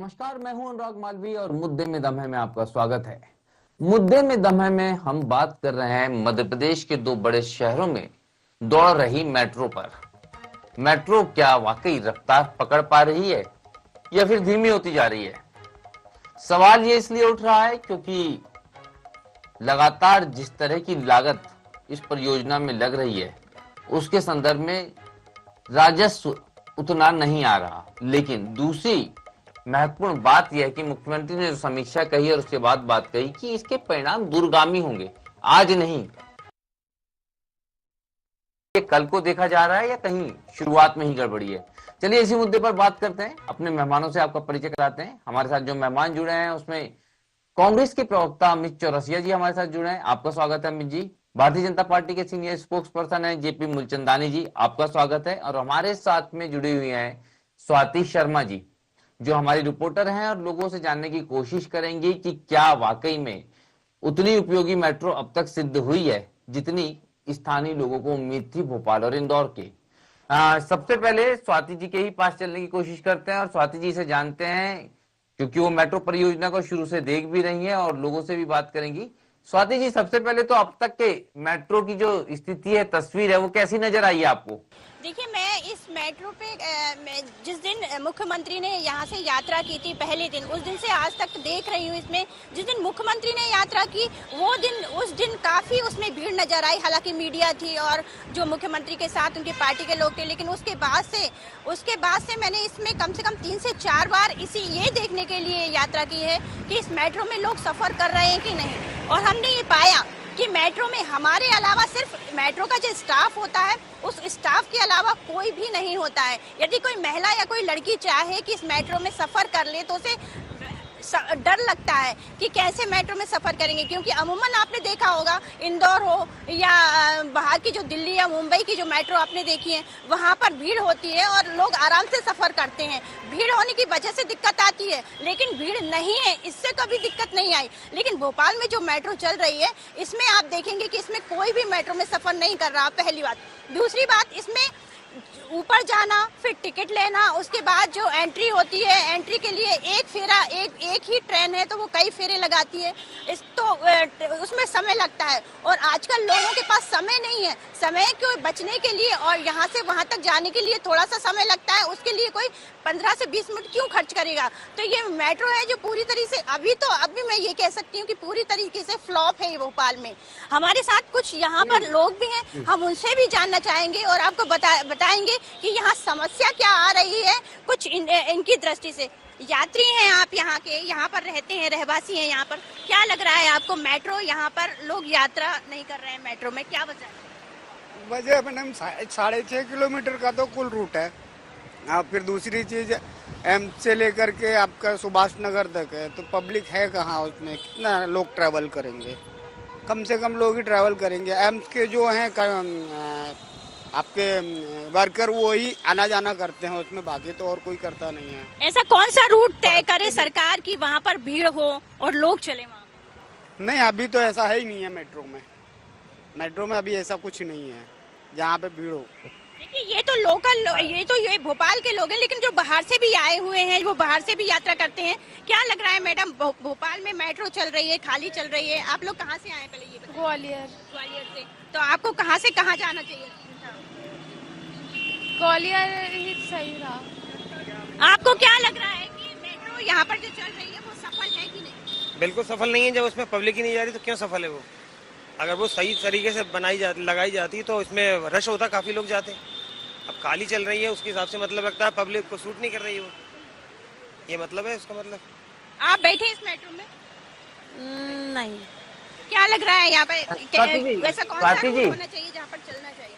नमस्कार, मैं हूं अनुराग मालवी और मुद्दे में दम है में आपका स्वागत है। मुद्दे में दम है में हम बात कर रहे हैं मध्य प्रदेश के दो बड़े शहरों में दौड़ रही मेट्रो पर। मेट्रो क्या वाकई रफ्तार पकड़ पा रही है या फिर धीमी होती जा रही है? सवाल ये इसलिए उठ रहा है क्योंकि लगातार जिस तरह की लागत इस परियोजना में लग रही है उसके संदर्भ में राजस्व उतना नहीं आ रहा। लेकिन दूसरी महत्वपूर्ण बात यह है कि मुख्यमंत्री ने जो समीक्षा कही और उसके बाद बात कही कि इसके परिणाम दूरगामी होंगे, आज नहीं। ये कल को देखा जा रहा है या कहीं शुरुआत में ही गड़बड़ी है? चलिए इसी मुद्दे पर बात करते हैं। अपने मेहमानों से आपका परिचय कराते हैं। हमारे साथ जो मेहमान जुड़े हैं उसमें कांग्रेस के प्रवक्ता अमित चौरसिया जी हमारे साथ जुड़े हैं, आपका स्वागत है अमित जी। भारतीय जनता पार्टी के सीनियर स्पोक्स पर्सन है जेपी मूलचंदानी जी, आपका स्वागत है। और हमारे साथ में जुड़ी हुई है स्वाति शर्मा जी, जो हमारी रिपोर्टर हैं और लोगों से जानने की कोशिश करेंगी कि क्या वाकई में उतनी उपयोगी मेट्रो अब तक सिद्ध हुई है जितनी स्थानीय लोगों को उम्मीद थी भोपाल और इंदौर के। सबसे पहले स्वाति जी के ही पास चलने की कोशिश करते हैं और स्वाति जी से जानते हैं, क्योंकि वो मेट्रो परियोजना को शुरू से देख भी रही हैं और लोगों से भी बात करेंगी। स्वाति जी, सबसे पहले तो अब तक के मेट्रो की जो स्थिति है, तस्वीर है, वो कैसी नजर आई है आपको? देखिए, मैं इस मेट्रो पे जिस दिन मुख्यमंत्री ने यहाँ से यात्रा की थी पहले दिन, उस दिन से आज तक देख रही हूँ। इसमें जिस दिन मुख्यमंत्री ने यात्रा की उस दिन काफ़ी उसमें भीड़ नजर आई। हालांकि मीडिया थी और जो मुख्यमंत्री के साथ उनके पार्टी के लोग थे, लेकिन उसके बाद से मैंने इसमें कम से कम 3 से 4 बार ये देखने के लिए यात्रा की है कि इस मेट्रो में लोग सफ़र कर रहे हैं कि नहीं। और हमने ये पाया कि मेट्रो में हमारे अलावा सिर्फ मेट्रो का जो स्टाफ होता है, उस स्टाफ के अलावा कोई भी नहीं होता है। यदि कोई महिला या कोई लड़की चाहे कि इस मेट्रो में सफ़र कर ले तो उसे डर लगता है कि कैसे मेट्रो में सफ़र करेंगे, क्योंकि अमूमन आपने देखा होगा इंदौर हो या बाहर की जो दिल्ली या मुंबई की जो मेट्रो आपने देखी है, वहाँ पर भीड़ होती है और लोग आराम से सफ़र करते हैं। भीड़ होने की वजह से दिक्कत आती है, लेकिन भीड़ नहीं है, इससे कभी दिक्कत नहीं आई। लेकिन भोपाल में जो मेट्रो चल रही है, इसमें आप देखेंगे कि इसमें कोई भी मेट्रो में सफ़र नहीं कर रहा, पहली बात। दूसरी बात, इसमें ऊपर जाना, फिर टिकट लेना, उसके बाद जो एंट्री होती है, एंट्री के लिए एक फेरा, एक ही ट्रेन है तो वो कई फेरे लगाती है। उसमें समय लगता है और आजकल लोगों के पास समय नहीं है। समय को बचने के लिए और यहाँ से वहाँ तक जाने के लिए थोड़ा सा समय लगता है, उसके लिए कोई 15 से 20 मिनट क्यों खर्च करेगा। तो ये मेट्रो है जो पूरी तरीके से अभी मैं ये कह सकती हूँ कि पूरी तरीके से फ्लॉप है ये भोपाल में। हमारे साथ कुछ यहाँ पर लोग भी हैं, हम उनसे भी जानना चाहेंगे और आपको बताएंगे कि यहाँ समस्या क्या आ रही है कुछ इनकी दृष्टि से। यात्री हैं आप, यहाँ पर रहते हैं, रहवासी हैं यहाँ पर। क्या लग रहा है आपको, मेट्रो यहाँ पर लोग यात्रा नहीं कर रहे हैं मेट्रो में, क्या वजह है? वजह मैडम 6.5 किलोमीटर का तो कुल रूट है। फिर दूसरी चीज एम से लेकर के आपका सुभाष नगर तक है, तो पब्लिक है कहाँ उसमें, कितना लोग ट्रैवल करेंगे? कम से कम लोग ही ट्रैवल करेंगे। एम्स के जो हैं आपके वर्कर वो ही आना जाना करते हैं उसमें, बाकी तो और कोई करता नहीं है। ऐसा कौन सा रूट तय करे सरकार की वहाँ पर भीड़ हो और लोग चले वहाँ? नहीं, अभी तो ऐसा है ही नहीं है मेट्रो में अभी ऐसा कुछ नहीं है जहाँ पे भीड़ हो। देखिए, ये भोपाल के लोग हैं, लेकिन जो बाहर से भी आए हुए हैं, वो बाहर से भी यात्रा करते हैं। क्या लग रहा है मैडम, भोपाल में मेट्रो चल रही है, खाली चल रही है, आप लोग कहाँ से आए पहले ये बताइए? ग्वालियर से। तो आपको कहाँ से कहाँ जाना चाहिए? ग्वालियर ही सही रहा। आपको क्या लग रहा है कि मेट्रो यहाँ पर जो चल रही है वो सफल है कि नहीं? बिल्कुल सफल नहीं है। जब उसमें पब्लिक ही नहीं जा रही तो क्यों सफल है वो? अगर वो सही तरीके से लगाई जाती तो इसमें रश होता, काफ़ी लोग जाते। अब खाली चल रही है, उसके हिसाब से मतलब लगता है पब्लिक को सूट नहीं कर रही है वो, ये मतलब है उसका मतलब। आप बैठे इस मेट्रो में? नहीं। क्या लग रहा है यहाँ पे, वैसा कौन सा रूट होना चाहिए जहाँ पर चलना चाहिए?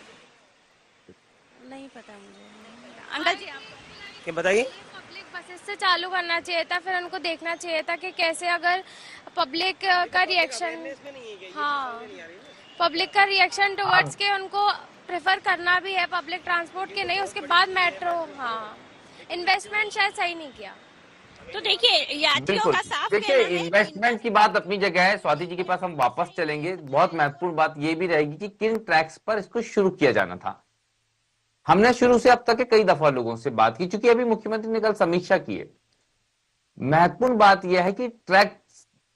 नहीं पता मुझे। अंकल जी, आप क्या बताइए? पब्लिक बसेस से चालू करना चाहिए था, फिर उनको देखना चाहिए था कि कैसे अगर पब्लिक का रिएक्शन, हाँ, पब्लिक का रिएक्शन टुवर्ड्स के उनको प्रेफर करना भी है पब्लिक ट्रांसपोर्ट के, नहीं उसके बाद मेट्रो। हाँ, इन्वेस्टमेंट शायद सही नहीं किया। तो देखिए, यात्रियों का साफ कहना है। इन्वेस्टमेंट की बात अपनी जगह है। स्वाति जी के पास हम वापस चलेंगे। बहुत महत्वपूर्ण बात ये भी रहेगी कि किन ट्रैक्स पर इसको शुरू किया जाना था। हमने शुरू से अब तक के कई दफा लोगों से बात की, चूंकि अभी मुख्यमंत्री ने कल समीक्षा की है। महत्वपूर्ण बात यह है कि ट्रैक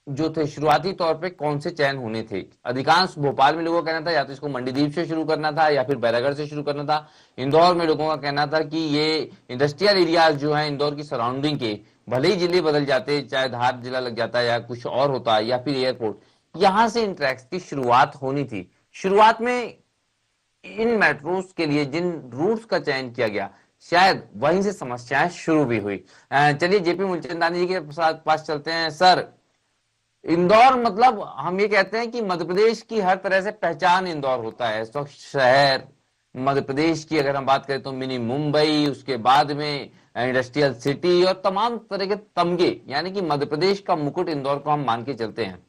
जो थे शुरुआती तौर पे कौन से चयन होने थे। अधिकांश भोपाल में लोगों का कहना था या तो इसको मंडीदीप से शुरू करना था या फिर बैरागढ़ से शुरू करना था। इंदौर में लोगों का कहना था कि ये इंडस्ट्रियल एरियाज जो है इंदौर की सराउंडिंग के, भले ही जिले बदल जाते, चाहे धार जिला लग जाता या कुछ और होता या फिर एयरपोर्ट, यहां से इन ट्रैक्स की शुरुआत होनी थी। शुरुआत में इन मेट्रोस के लिए जिन रूट्स का चयन किया गया, शायद वहीं से समस्याएं शुरू भी हुई। चलिए जेपी मूलचंदानी जी के पास चलते हैं। सर, इंदौर मतलब हम ये कहते हैं कि मध्य प्रदेश की हर तरह से पहचान इंदौर होता है, स्वच्छ शहर मध्य प्रदेश की। अगर हम बात करें तो मिनी मुंबई, उसके बाद में इंडस्ट्रियल सिटी और तमाम तरह के तमगे, यानी कि मध्य प्रदेश का मुकुट इंदौर को हम मान के चलते हैं।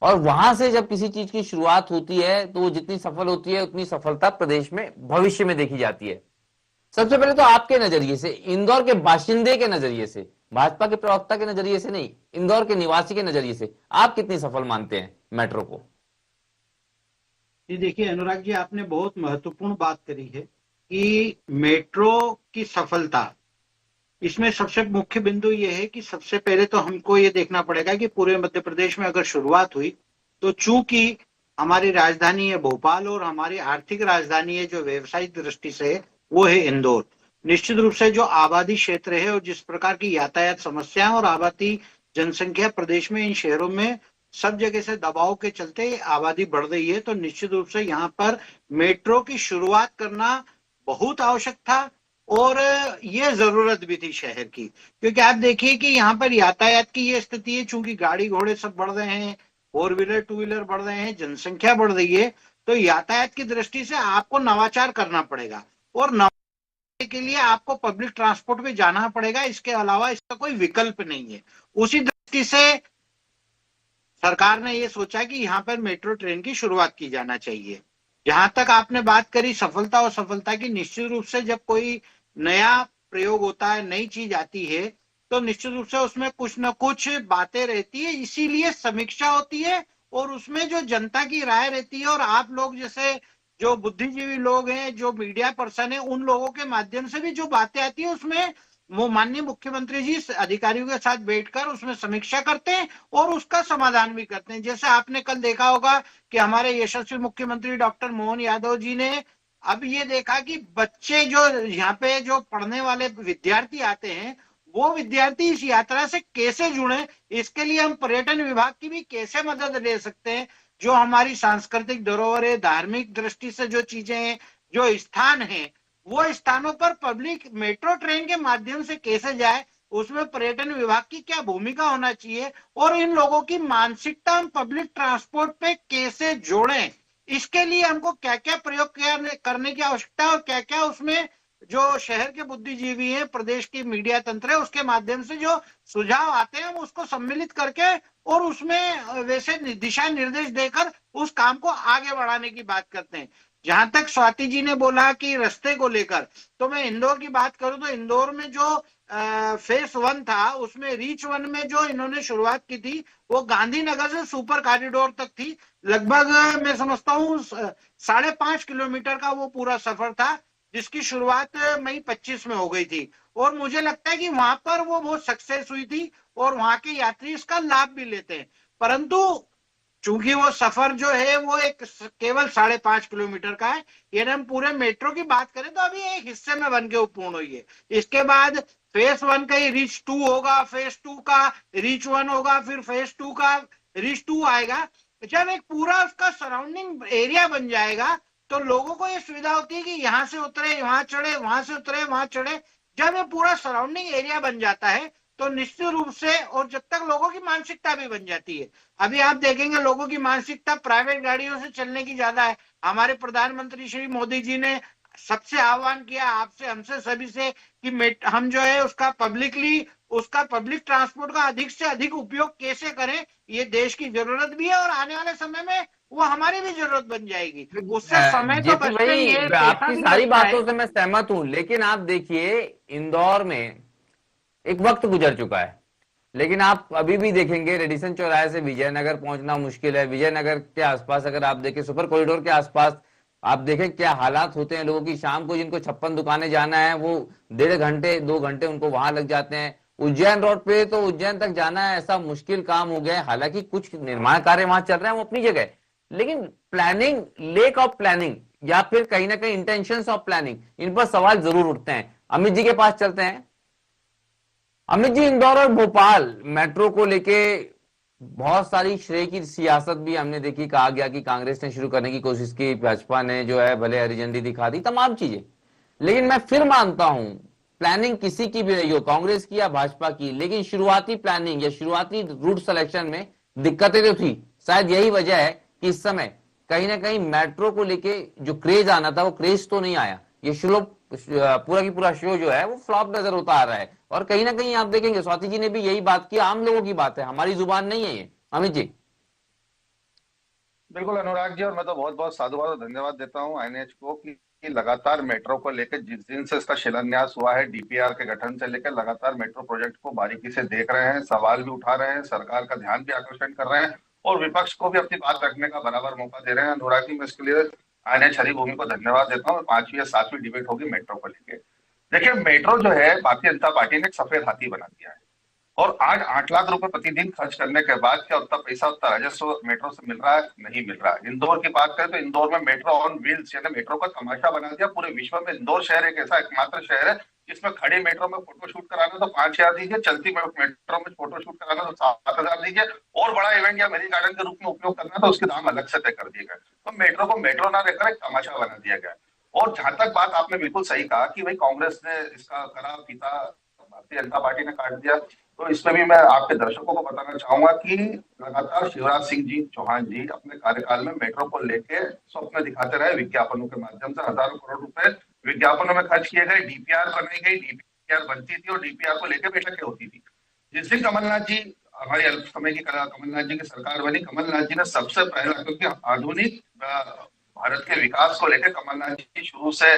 और वहां से जब किसी चीज की शुरुआत होती है तो वो जितनी सफल होती है उतनी सफलता प्रदेश में भविष्य में देखी जाती है। सबसे पहले तो आपके नजरिए से, इंदौर के बाशिंदे के नजरिए से, भाजपा के प्रवक्ता के नजरिए से नहीं, इंदौर के निवासी के नजरिए से आप कितनी सफल मानते हैं मेट्रो को? जी देखिए अनुराग जी, आपने बहुत महत्वपूर्ण बात करी है कि मेट्रो की सफलता, इसमें सबसे मुख्य बिंदु ये है कि सबसे पहले तो हमको ये देखना पड़ेगा कि पूरे मध्य प्रदेश में अगर शुरुआत हुई तो चूंकि हमारी राजधानी है भोपाल और हमारी आर्थिक राजधानी है जो व्यवसायिक दृष्टि से है वो है इंदौर। निश्चित रूप से जो आबादी क्षेत्र है और जिस प्रकार की यातायात समस्याएं और आबादी जनसंख्या प्रदेश में इन शहरों में सब जगह से दबाव के चलते आबादी बढ़ रही है, तो निश्चित रूप से यहाँ पर मेट्रो की शुरुआत करना बहुत आवश्यक था और ये जरूरत भी थी शहर की। क्योंकि आप देखिए कि यहाँ पर यातायात की ये स्थिति है, चूंकि गाड़ी घोड़े सब बढ़ रहे हैं, 4 व्हीलर 2 व्हीलर बढ़ रहे हैं, जनसंख्या बढ़ रही है, तो यातायात की दृष्टि से आपको नवाचार करना पड़ेगा और नवाचार के लिए आपको पब्लिक ट्रांसपोर्ट पे जाना पड़ेगा। इसके अलावा इसका कोई विकल्प नहीं है। उसी दृष्टि से सरकार ने ये सोचा कि यहाँ पर मेट्रो ट्रेन की शुरुआत की जाना चाहिए। जहां तक आपने बात करी सफलता और सफलता की, निश्चित रूप से जब कोई नया प्रयोग होता है, नई चीज आती है, तो निश्चित रूप से उसमें कुछ न कुछ बातें रहती है, इसीलिए समीक्षा होती है और उसमें जो जनता की राय रहती है और आप लोग जैसे जो बुद्धिजीवी लोग हैं, जो मीडिया पर्सन है, उन लोगों के माध्यम से भी जो बातें आती है उसमें वो माननीय मुख्यमंत्री जी अधिकारियों के साथ बैठकर उसमें समीक्षा करते हैं और उसका समाधान भी करते हैं। जैसे आपने कल देखा होगा कि हमारे यशस्वी मुख्यमंत्री डॉक्टर मोहन यादव जी ने अब ये देखा कि बच्चे जो यहाँ पे जो पढ़ने वाले विद्यार्थी आते हैं वो विद्यार्थी इस यात्रा से कैसे जुड़े, इसके लिए हम पर्यटन विभाग की भी कैसे मदद ले सकते हैं। जो हमारी सांस्कृतिक धरोहर है, धार्मिक दृष्टि से जो चीजें हैं, जो स्थान है, वो स्थानों पर पब्लिक मेट्रो ट्रेन के माध्यम से कैसे जाए, उसमें पर्यटन विभाग की क्या भूमिका होना चाहिए और इन लोगों की मानसिकता हम पब्लिक ट्रांसपोर्ट पे कैसे जोड़ें, इसके लिए हमको क्या क्या प्रयोग करने की आवश्यकता है और क्या क्या उसमें जो शहर के बुद्धिजीवी हैं, प्रदेश की मीडिया तंत्र है, उसके माध्यम से जो सुझाव आते हैं हम उसको सम्मिलित करके और उसमें वैसे दिशा निर्देश देकर उस काम को आगे बढ़ाने की बात करते हैं। जहां तक स्वाति जी ने बोला कि रास्ते को लेकर, तो मैं इंदौर की बात करूं तो इंदौर में जो फेस 1 था उसमें रीच 1 में जो इन्होंने शुरुआत की थी वो गांधीनगर से सुपर कॉरिडोर तक थी। लगभग मैं समझता हूँ 5.5 किलोमीटर का वो पूरा सफर था जिसकी शुरुआत मई 25 में हो गई थी और मुझे लगता है कि वहां पर वो बहुत सक्सेस हुई थी और वहां के यात्री इसका लाभ भी लेते हैं। परंतु चूंकि वो सफर जो है वो एक केवल 5.5 किलोमीटर का है, यानी हम पूरे मेट्रो की बात करें तो अभी एक हिस्से में बन के पूर्ण हुई है। इसके बाद फेस 1 का ही रीच 2 होगा, फेस 2 का रीच 1 होगा, फिर फेस 2 का रीच 2 आएगा। जब एक पूरा उसका सराउंडिंग एरिया बन जाएगा तो लोगों को ये सुविधा होती है कि यहाँ से उतरे वहां चढ़े, वहां से उतरे वहां चढ़े। जब ये पूरा सराउंडिंग एरिया बन जाता है तो निश्चित रूप से, और जब तक लोगों की मानसिकता भी बन जाती है, अभी आप देखेंगे लोगों की मानसिकता प्राइवेट गाड़ियों से चलने की ज्यादा है। हमारे प्रधानमंत्री श्री मोदी जी ने सबसे आह्वान किया आपसे, हमसे सभी से कि हम जो है उसका पब्लिक ट्रांसपोर्ट का अधिक से अधिक उपयोग कैसे करें। ये देश की जरूरत भी है और आने वाले समय में वो हमारी भी जरूरत बन जाएगी। उससे समय तो बचता ही है। आपकी सारी बातों से मैं सहमत हूं, लेकिन आप देखिए इंदौर में एक वक्त गुजर चुका है, लेकिन आप अभी भी देखेंगे रेडिसन चौराहे से विजयनगर पहुंचना मुश्किल है। विजयनगर के आसपास अगर आप देखें, सुपर कॉरिडोर के आसपास आप देखें क्या हालात होते हैं लोगों की। शाम को जिनको 56 दुकानें जाना है वो 1.5 घंटे 2 घंटे उनको वहां लग जाते हैं। उज्जैन रोड पे तो उज्जैन तक जाना है ऐसा मुश्किल काम हो गया है। हालांकि कुछ निर्माण कार्य वहां चल रहे हैं वो अपनी जगह, लेकिन प्लानिंग, लेक ऑफ प्लानिंग या फिर कहीं ना कहीं इंटेंशंस ऑफ प्लानिंग, इन पर सवाल जरूर उठते हैं। अमित जी के पास चलते हैं। अमित जी, इंदौर और भोपाल मेट्रो को लेके बहुत सारी श्रेय की सियासत भी हमने देखी। कहा गया कि कांग्रेस ने शुरू करने की कोशिश की, भाजपा ने जो है भले हरी झंडी दिखा दी, तमाम चीजें। लेकिन मैं फिर मानता हूं प्लानिंग किसी की भी रही हो, कांग्रेस की या भाजपा की, लेकिन शुरुआती प्लानिंग या शुरुआती रूट सिलेक्शन में दिक्कतें तो थी। शायद यही वजह है कि इस समय कहीं ना कहीं मेट्रो को लेके जो क्रेज आना था वो क्रेज तो नहीं आया। ये पूरा की पूरा शो जो है वो फ्लॉप नजर होता आ रहा है। और कहीं ना कहीं आप देखेंगे स्वाति जी ने भी यही बात की, आम लोगों की बात है, हमारी जुबान नहीं है ये। अमित जी। बिल्कुल अनुराग जी, और मैं तो बहुत बहुत साधुवाद और धन्यवाद देता हूं आईएनएच को कि लगातार मेट्रो को लेकर जिस दिन से इसका शिलान्यास हुआ है, डीपीआर के गठन से लेकर लगातार मेट्रो प्रोजेक्ट को बारीकी से देख रहे हैं, सवाल भी उठा रहे हैं, सरकार का ध्यान भी आकर्षण कर रहे हैं और विपक्ष को भी अपनी बात रखने का बराबर मौका दे रहे हैं। अनुराग जी, मैं इसके लिए आईएनएच हरिभूमि को धन्यवाद देता हूँ। 5वीं या 7वीं डिबेट होगी मेट्रो को लेकर। देखिए, मेट्रो जो है भारतीय जनता पार्टी ने एक सफेद हाथी बना दिया है और आज 8 लाख रुपए प्रतिदिन खर्च करने के बाद क्या उतना पैसा, उतना राजस्व मेट्रो से मिल रहा है? नहीं मिल रहा है। इंदौर की बात करें तो इंदौर में मेट्रो ऑन व्हील्स यानी मेट्रो का तमाशा बना दिया। पूरे विश्व में इंदौर शहर एक ऐसा एकमात्र शहर है जिसमें खड़ी मेट्रो में फोटो शूट कराना तो 5,000 दीजिए, चलती मेट्रो में फोटो शूट कराना तो 7,000 दीजिए, और बड़ा इवेंट या मेरी गार्डन के रूप में उपयोग करना तो उसके दाम अलग से तय कर दिए गए। तो मेट्रो को मेट्रो ना रहकर एक तमाशा बना दिया गया। और जहां तक बात आपने बिल्कुल सही कहा कि भाई कांग्रेस ने इसका करा फीता भारतीय जनता पार्टी ने काट दिया, तो इसमें भी मैं आपके दर्शकों को बताना चाहूंगा कि लगातार शिवराज सिंह जी चौहान जी अपने कार्यकाल में मेट्रो को लेके स्वप्न दिखाते रहे। विज्ञापनों के माध्यम से हजारों करोड़ रुपए विज्ञापनों में खर्च किए गए, डीपीआर बनाई गई, डीपीआर बनती थी और डीपीआर को लेकर बैठकें होती थी। जिस दिन कमलनाथ जी, हमारी अल्प समय की कमलनाथ जी की सरकार बनी, कमलनाथ जी ने सबसे पहला, क्योंकि आधुनिक भारत के विकास को लेकर कमलनाथ जी शुरू से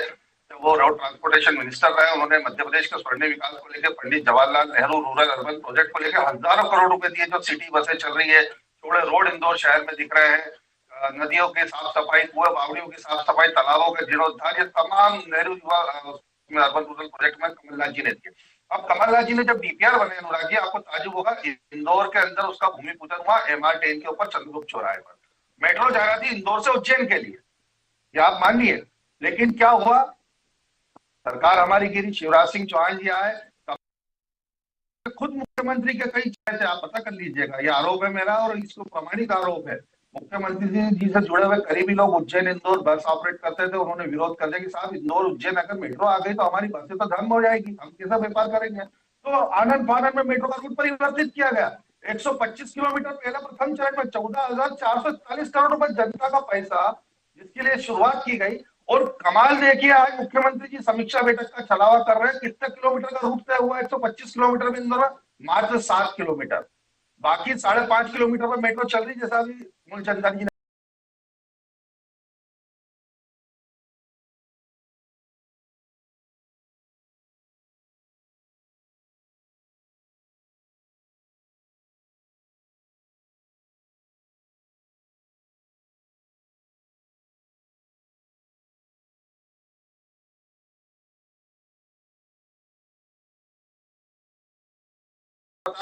वो रोड ट्रांसपोर्टेशन मिनिस्टर रहे। उन्होंने मध्य प्रदेश के स्वर्णिम विकास को लेकर Pandit Jawaharlal Nehru rural urban project को लेकर हजारों करोड़ रुपए दिए। जो सिटी बसें चल रही है, थोड़े रोड इंदौर शहर में दिख रहे हैं, नदियों की साफ सफाई, कुएं बावड़ियों की साफ सफाई, तालाबों के जीर्णोद्धार, ये तमाम नेहरू युवा अर्बन रूरल प्रोजेक्ट में कमलनाथ जी ने दिए। अब कमलनाथ जी ने जब डीपीआर बने, अनुराग जी आपको ताजुब होगा, इंदौर के अंदर उसका भूमि पूजन हुआ MR10 के ऊपर चंद्रगुप्त चौराहे पर। मेट्रो जा रहा थी इंदौर से उज्जैन के लिए, ये आप मानिए। लेकिन क्या हुआ, सरकार हमारी गिरी, शिवराज सिंह चौहान जी आए, खुद मुख्यमंत्री के कई चेहरे आप पता कर लीजिएगा, ये आरोप है मेरा और इसको प्रामाणिक आरोप है। मुख्यमंत्री जी से जुड़े हुए करीबी लोग उज्जैन इंदौर बस ऑपरेट करते थे, उन्होंने विरोध कर दिया कि साहब इंदौर उज्जैन अगर मेट्रो आ गई तो हमारी बसें तो धर्म हो जाएगी, हम कैसा व्यापार करेंगे। तो आनंद फानंद में मेट्रो का रूट परिवर्तित किया गया। 125 किलोमीटर पहले प्रथम चरण में 14,441 करोड़ रुपए जनता का पैसा जिसके लिए शुरुआत की गई। और कमाल देखिए, आज मुख्यमंत्री जी समीक्षा बैठक का छलावा कर रहे हैं। कितने किलोमीटर का रूट तय हुआ? 125 किलोमीटर में इंदौर मात्र 7 किलोमीटर, बाकी 5.5 किलोमीटर पर मेट्रो चल रही, जैसा अभी मूलचंद जी ने।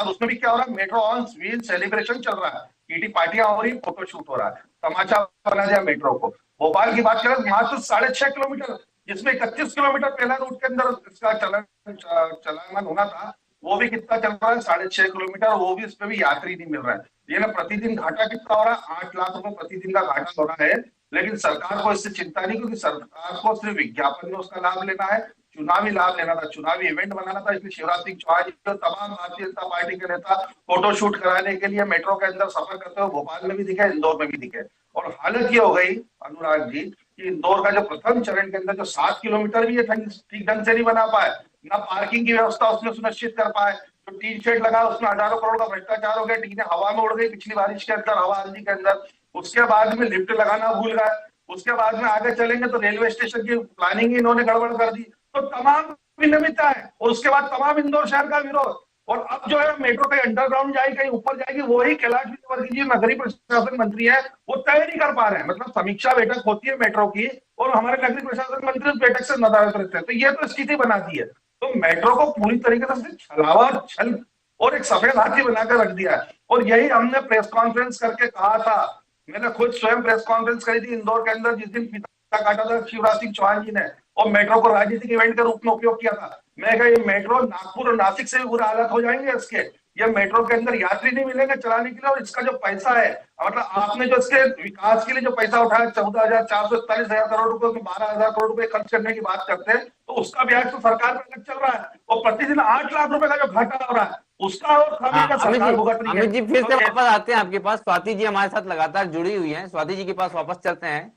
उसमें भी क्या हो रहा है, मेट्रो ऑन व्हील सेलिब्रेशन चल रहा है, ईटी पार्टियां हो रही, फोटो शूट हो रहा है, तमाचा बना दिया मेट्रो को। भोपाल की बात करें मात्र 6.5 किलोमीटर, जिसमें 31 किलोमीटर पहला रूट के अंदर इसका चलान होना था, वो भी कितना चल रहा है, 6.5 किलोमीटर, वो भी इसमें भी यात्री नहीं मिल रहा है। ये ना प्रतिदिन घाटा कितना हो रहा है, 8 लाख रुपए प्रतिदिन का घाटा हो रहा है। लेकिन सरकार को इससे चिंता नहीं, क्योंकि सरकार को सिर्फ विज्ञापन में उसका लाभ लेना है, चुनावी लाभ लेना था, चुनावी इवेंट बनाना था। इसलिए शिवराज सिंह चौहान जी तो तमाम भारतीय जनता पार्टी के नेता फोटो शूट कराने के लिए मेट्रो के अंदर सफर करते हुए भोपाल में भी दिखे, इंदौर में भी दिखे। और हालत ये हो गई अनुराग जी कि इंदौर का जो प्रथम चरण के अंदर जो 7 किलोमीटर भी ठीक ढंग से नहीं बना पाए, ना पार्किंग की व्यवस्था उसमें सुनिश्चित कर पाए, जो टीन शेड लगा उसमें हजारों करोड़ का भ्रष्टाचार हो गया, टीनें हवा में उड़ गई पिछली बारिश के अंदर, हवा आंधी के अंदर। उसके बाद में लिफ्ट लगाना भूल गए, उसके बाद में आगे चलेंगे तो रेलवे स्टेशन की प्लानिंग इन्होंने गड़बड़ कर दी। तो तमाम विनियमितता है, और उसके बाद तमाम इंदौर शहर का विरोध। और अब जो है मेट्रो कहीं अंडरग्राउंड जाएगी, कहीं ऊपर जाएगी, वही कैलाश विजयवर्गीय जी नगरीय प्रशासन मंत्री है, वो तय नहीं कर पा रहे हैं। मतलब समीक्षा बैठक होती है मेट्रो की और हमारे नगरीय प्रशासन मंत्री उस बैठक से नदारद रहते हैं। तो ये तो स्थिति बनाती है। तो मेट्रो को पूरी तरीके से छलावा, छल और एक सफेद हाथी बनाकर रख दिया है। और यही हमने प्रेस कॉन्फ्रेंस करके कहा था, मैंने खुद स्वयं प्रेस कॉन्फ्रेंस करी थी इंदौर के अंदर, जिस दिन फीता काटा था शिवराज सिंह चौहान जी ने और मेट्रो को राजनीतिक इवेंट के रूप में उपयोग किया था। मैं कहा ये मेट्रो नागपुर और नासिक से भी बुरा हालत हो जाएंगे इसके, ये मेट्रो के अंदर यात्री नहीं मिलेंगे चलाने के लिए। और इसका जो पैसा है, मतलब आपने जो इसके विकास के लिए जो पैसा उठाया 14,441 करोड़ रुपए, 12,000 करोड़ रुपए खर्च करने की बात करते हैं, तो उसका ब्याज तो सरकार पे अलग चल रहा है। और प्रतिदिन 8 लाख रुपए का जो घाटा हो रहा है उसका और खामियाजा सरकार भुगत रही है। अमित जी फिर से वापस आते हैं आपके पास। स्वाति जी हमारे साथ लगातार जुड़ी हुई हैं, स्वाति जी के पास वापस चलते हैं।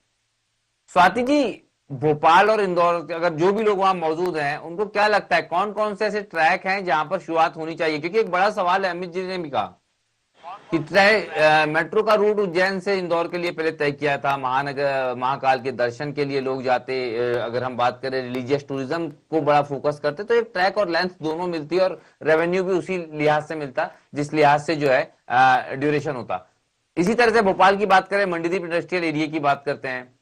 स्वाति जी, भोपाल और इंदौर अगर जो भी लोग वहां मौजूद हैं उनको क्या लगता है कौन कौन से ऐसे ट्रैक हैं जहां पर शुरुआत होनी चाहिए? क्योंकि एक बड़ा सवाल है, अमित जी ने भी कहा कि मेट्रो का रूट उज्जैन से इंदौर के लिए पहले तय किया था, महानगर महाकाल के दर्शन के लिए लोग जाते, अगर हम बात करें रिलीजियस टूरिज्म को बड़ा फोकस करते, तो एक ट्रैक और लेंथ दोनों मिलती और रेवेन्यू भी उसी लिहाज से मिलता जिस लिहाज से जो है ड्यूरेशन होता। इसी तरह से भोपाल की बात करें, मंडीदीप इंडस्ट्रियल एरिया की बात करते हैं,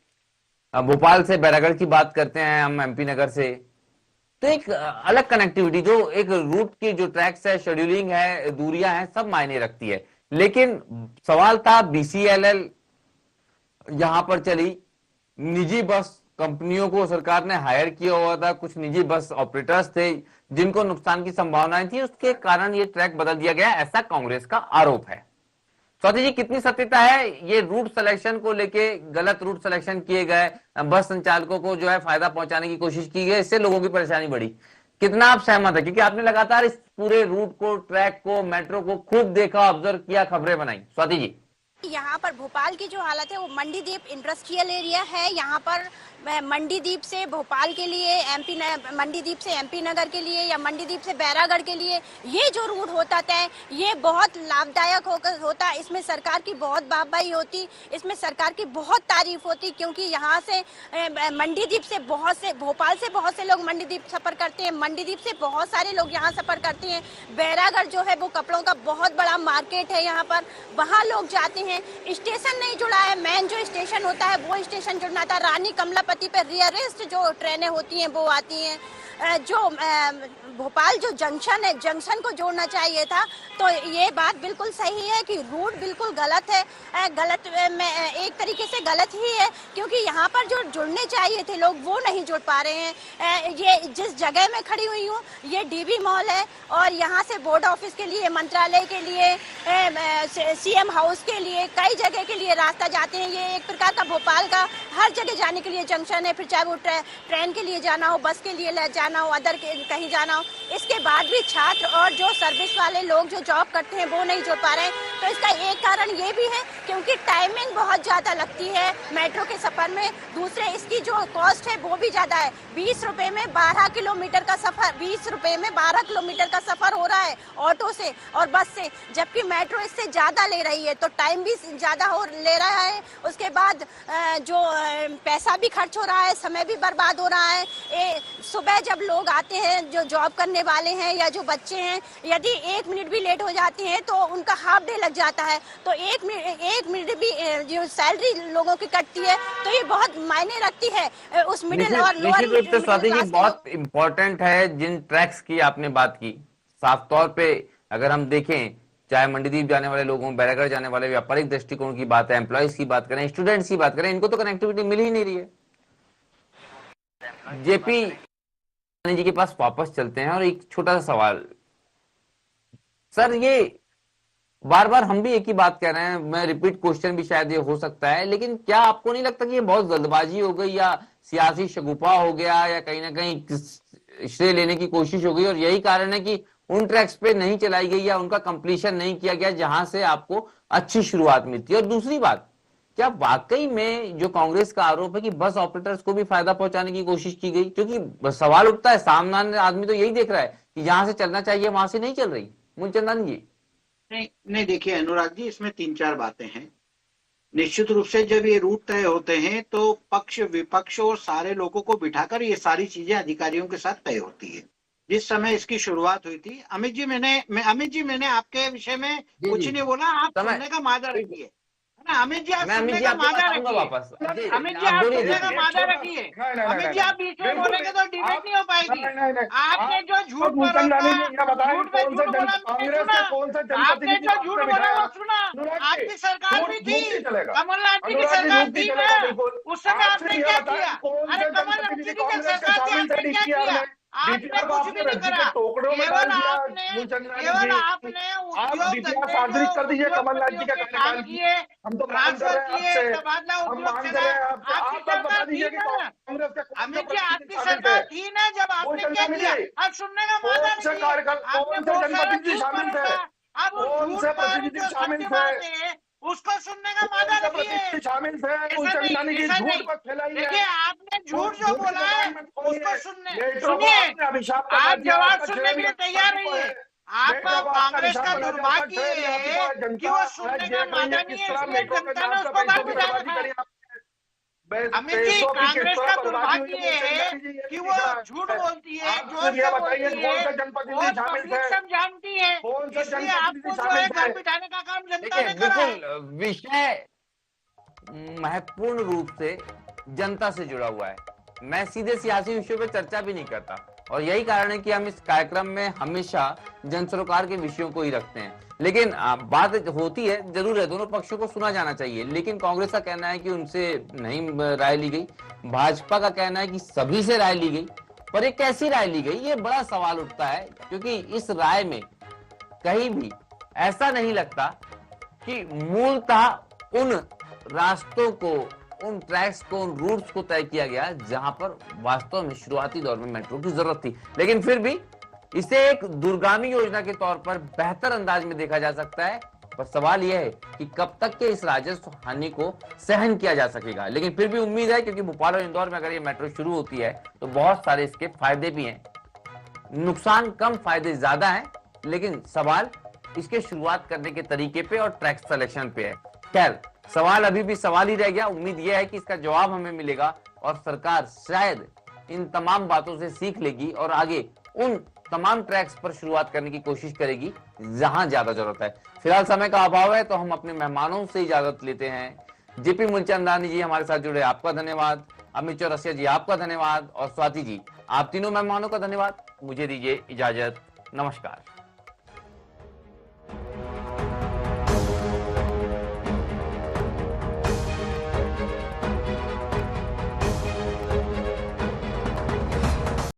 भोपाल से बैरागढ़ की बात करते हैं हम, एमपी नगर से, तो एक अलग कनेक्टिविटी जो एक रूट की जो ट्रैक्स है, शेड्यूलिंग है, दूरियां हैं, सब मायने रखती है। लेकिन सवाल था बीसीएलएल यहां पर चली, निजी बस कंपनियों को सरकार ने हायर किया हुआ था, कुछ निजी बस ऑपरेटर्स थे जिनको नुकसान की संभावनाएं थी, उसके कारण ये ट्रैक बदल दिया गया, ऐसा कांग्रेस का आरोप है। स्वाति जी, कितनी सत्यता है ये रूट सिलेक्शन को लेके? गलत रूट सिलेक्शन किए गए, बस संचालकों को जो है फायदा पहुंचाने की कोशिश की गई, इससे लोगों की परेशानी बढ़ी। कितना आप सहमत है? क्योंकि आपने लगातार इस पूरे रूट को, ट्रैक को, मेट्रो को खूब देखा, ऑब्जर्व किया, खबरें बनाई। स्वाति जी, यहाँ पर भोपाल की जो हालत है वो मंडीदीप इंडस्ट्रियल एरिया है। यहाँ पर मंडीदीप से भोपाल के लिए, मंडीदीप से एमपी नगर के लिए या मंडीदीप से बैरागढ़ के लिए ये जो रूट होता है ये बहुत लाभदायक होता। इसमें सरकार की बहुत वाहवाही होती, इसमें सरकार की बहुत तारीफ होती, क्योंकि यहाँ से मंडीदीप से भोपाल से बहुत से लोग मंडीदीप सफर करते हैं, मंडीदीप से बहुत सारे लोग यहाँ सफर करते हैं। बैरागढ़ जो है वो कपड़ों का बहुत बड़ा मार्केट है यहाँ पर, वहाँ लोग जाते हैं। स्टेशन नहीं जुड़ा है, मेन जो स्टेशन होता है वो स्टेशन जुड़ना था। रानी कमलापति पे रियरेस्ट जो ट्रेनें होती हैं वो आती हैं। जो भोपाल जो जंक्शन है, जंक्शन को जोड़ना चाहिए था। तो ये बात बिल्कुल सही है कि रूट बिल्कुल गलत है, गलत में एक तरीके से गलत ही है, क्योंकि यहाँ पर जो जुड़ने चाहिए थे लोग वो नहीं जुड़ पा रहे हैं। ये जिस जगह में खड़ी हुई हूँ ये डीबी मॉल है और यहाँ से बोर्ड ऑफिस के लिए, मंत्रालय के लिए, सीएम हाउस के लिए, कई जगह के लिए रास्ता जाते हैं। ये एक प्रकार का भोपाल का हर जगह जाने के लिए जंक्शन है, फिर चाहे वो ट्रेन के लिए जाना हो, बस के लिए जाना हो, अदर कहीं जाना हो। इसके बाद भी छात्र और जो सर्विस वाले लोग जो जॉब करते हैं वो नहीं जुड़ पा रहे हैं। तो इसका एक कारण ये भी है क्योंकि टाइमिंग बहुत ज्यादा लगती है मेट्रो के सफर में। दूसरे इसकी जो कॉस्ट है वो भी ज्यादा है। 20 रुपए में 12 किलोमीटर का सफर, 20 रुपए में 12 किलोमीटर का सफर हो रहा है ऑटो से और बस से, जबकि मेट्रो इससे ज्यादा ले रही है, तो टाइम भी ज्यादा ले रहा है। उसके बाद जो पैसा भी खर्च हो रहा है, समय भी बर्बाद हो रहा है। सुबह जब लोग आते हैं जो जॉब करने वाले हैं या जो बच्चे हैं, यदि 1 मिनट भी लेट हो जाते हैं तो उनका हाफ डे लग जाता है। तो 1 मिनट भी जो सैलरी लोगों की कटती है तो ये बहुत मायने रखती है उस मिडिल और लोअर। स्वाति जी, बहुत इंपॉर्टेंट है जिन ट्रैक्स की आपने बात की। साफ तौर पे अगर हम देखें, चाहे मंडीदीप जाने वाले लोगों, बैरागढ़ जाने वाले, व्यापारिक दृष्टिकोण की बात है, एम्प्लॉयज की बात करें, स्टूडेंट्स की बात करें, इनको तो कनेक्टिविटी मिल ही नहीं रही है। जेपी जी के पास वापस चलते हैं और एक छोटा सा सवाल सर, ये बार बार हम भी एक ही बात कह रहे हैं, मैं रिपीट क्वेश्चन भी शायद ये हो सकता है, लेकिन क्या आपको नहीं लगता कि ये बहुत जल्दबाजी हो गई या सियासी शगुफा हो गया या कहीं ना कहीं श्रेय लेने की कोशिश हो गई और यही कारण है कि उन ट्रैक्स पे नहीं चलाई गई या उनका कंप्लीशन नहीं किया गया जहां से आपको अच्छी शुरुआत मिलती है? और दूसरी बात, क्या वाकई में जो कांग्रेस का आरोप है कि बस ऑपरेटर्स को भी फायदा पहुंचाने की कोशिश की गई? क्योंकि सवाल उठता है, सामान्य आदमी तो यही देख रहा है कि जहां से चलना चाहिए वहां से नहीं चल रही। मूलचंदन जी, नहीं देखिए अनुराग जी, इसमें 3-4 बातें हैं। निश्चित रूप से जब ये रूट तय होते हैं तो पक्ष विपक्ष और सारे लोगों को बिठाकर ये सारी चीजें अधिकारियों के साथ तय होती है। जिस समय इसकी शुरुआत हुई थी, अमित जी मैंने आपके विषय में कुछ नहीं बोला, आप सुनने का मादा रखिए। अमित जी आप मैं अमित सुनने जी का आपके मादा पास आऊंगा रखिए। वापस जी, अमित जी आप आप बोलिए सुनने का दीजिए। मादा रखिए। अमित जी आप बीच में बोलेंगे तो डिबेट नहीं हो पाएगी। आपने जो झूठ बोला था, झूठ पे झूठ बोला, मैंने सुना। आपने जो झूठ बोला वो सुना। आपकी सरकार भी थी, कमलनाथ जी की सरकार थी ना, उस समय आपने क्या किया? अरे कमलनाथ जी की जब सरकार थी आपने क्या किया? आपने कुछ भी नहीं करा। केवल आपने उद्योग धंधे जो उद्योगपतियों के काम किए, ट्रांसफर किए, तबादला उद्योग चला। आपकी सरकार थी ना अमित जी, आपकी सरकार थी ना, जब आपने क्या किया? अब सुनने का मौका नहीं है। आपने बहुत सारा झूठ बोला था। अब उस झूठ पर जो सत्य बात है उसको सुनने का मौका रखिए। ऐसा नहीं। देखिए आपने झूठ जो बोला है उसको सुनिए। आप जवाब सुनने के लिए तैयार नहीं है। आपका कांग्रेस का दुर्भाग्य है कि वो सुनने का मादा नहीं है, इसलिए जनता ने उसको बात बिठा रखा है। अमित जी, कांग्रेस का दुर्भाग्य है कि वो झूठ बोलती है, जोर से बोलती है और पब्लिक सब जानती है, इसलिए आपको जो है घर बिठाने का काम जनता देखिए ने करा है। बिल्कुल विषय महत्वपूर्ण रूप से जनता से जुड़ा हुआ है। मैं सीधे सियासी विषयों पर चर्चा भी नहीं करता और यही कारण है कि हम इस कार्यक्रम में हमेशा जन सरोकार के विषयों को ही रखते हैं। लेकिन बात होती है, जरूर है, दोनों पक्षों को सुना जाना चाहिए। लेकिन कांग्रेस का कहना है कि उनसे नहीं राय ली गई, भाजपा का कहना है कि सभी से राय ली गई। पर ये कैसी राय ली गई, ये बड़ा सवाल उठता है, क्योंकि इस राय में कहीं भी ऐसा नहीं लगता कि मूलतः उन रास्तों को, उन ट्रैक्स को, उन रूट्स को तय किया गया जहां पर वास्तव में शुरुआती दौर में मेट्रो की जरूरत थी। लेकिन फिर भी इसे एक दूरगामी योजना के तौर पर बेहतर अंदाज में देखा जा सकता है। पर सवाल यह है कि कब तक के इस राजस्व हानि को सहन किया जा सकेगा। लेकिन फिर भी उम्मीद है, क्योंकि भोपाल और इंदौर में अगर ये मेट्रो शुरू होती है तो बहुत सारे इसके फायदे भी हैं। नुकसान कम, फायदे ज्यादा हैं। लेकिन सवाल इसके शुरुआत करने के तरीके पे और ट्रैक सिलेक्शन पे है। खैर, सवाल अभी भी सवाल ही रह गया। उम्मीद यह है कि इसका जवाब हमें मिलेगा और सरकार शायद इन तमाम बातों से सीख लेगी और आगे उन तमाम ट्रैक्स पर शुरुआत करने की कोशिश करेगी जहां ज्यादा जरूरत है। फिलहाल समय का अभाव है तो हम अपने मेहमानों से इजाजत लेते हैं। जेपी मूलचंदानी जी हमारे साथ जुड़े, आपका धन्यवाद। अमित चौरसिया जी आपका धन्यवाद और स्वाति जी, आप तीनों मेहमानों का धन्यवाद। मुझे दीजिए इजाजत, नमस्कार।